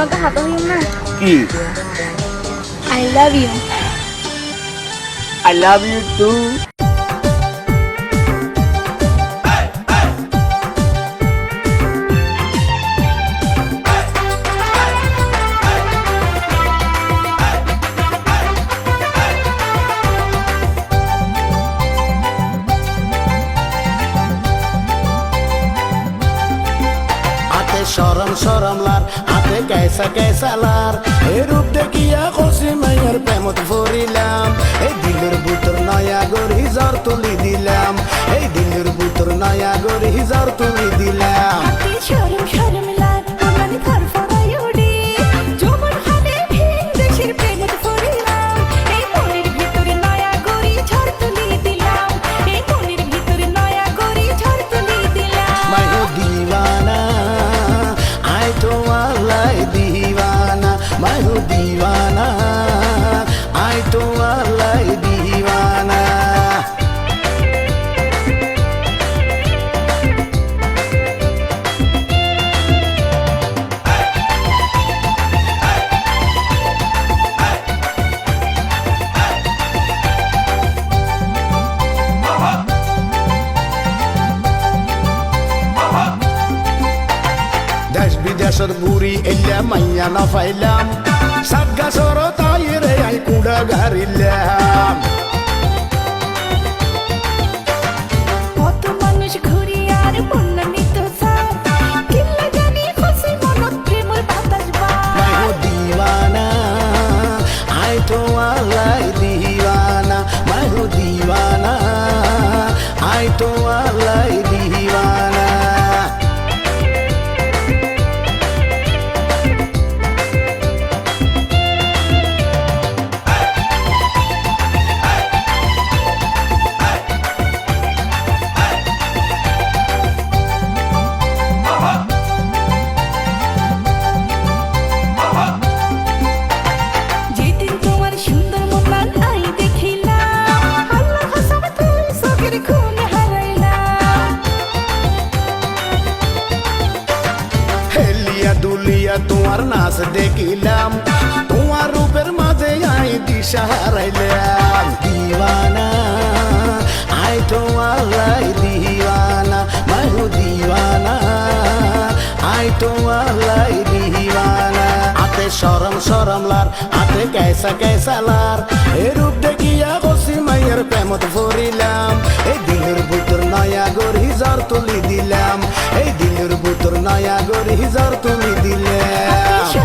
আমাকে হাতে হইম না কি I love you I love you too শরম শরম লার আতে कैसा कैसा লার এই রূপ দেখিয়া খুশি মাইয়ার প্রেমত পড়িলাম এই দিলের ভিতর নয়া গরি জ্বর তুলি দিলাম এই দিলের ভিতর নয়া গরি জ্বর তুলি দিলাম শরম শরম লার আমার ঘর ফরাই উড়ি জমন হাতে ভিন দেশের প্রেমত পড়িলাম এই মনের ভিতরে নয়া গরি ঝড় তুলি দিলাম এই মনের ভিতরে নয়া গরি ঝড় তুলি দিলাম মাইও দিওয়ানা मैं हूँ दीवाना आई तो अल्लाह दीवाना দেশ বিদেশের ঘুরি এলা মাইয়া না পাইলাম সাগা সর তাই রে আই কুড়া গারিলাম কত মানুষ ঘুরি আর বন্যা নিত সাথ কিল্লা জানি খুশি মনত প্রেমের বাতাস বা मैं हूँ दीवाना आई तो अल्लाह दीवाना मैं हूँ दीवाना आई तो अल्लाह दीवाना যেদিন তোমার সুন্দর মন আই দেখিলাম আল্লাহ কসম তুই চোখের খুন হারাইলাম হেলিয়া দুলিয়া তোমার নাচ দেখিলাম তোমার রূপের মাঝে আই দিশা হারাইলাম দিওয়ানা আই তো আল্লাহ দিওয়ানা मैं हूँ दीवाना आई तो अल्लाह दीवाना आते शरम शरम लार आते कैसा कैसा लार ए रूप দেখিয়া খুশি মাইয়ার প্রেমত পড়িলাম এই দিলের ভিতর নয়া গরি জ্বর তুলি দিলাম এই দিলের ভিতর নয়া গরি জ্বর তুলি দিলাম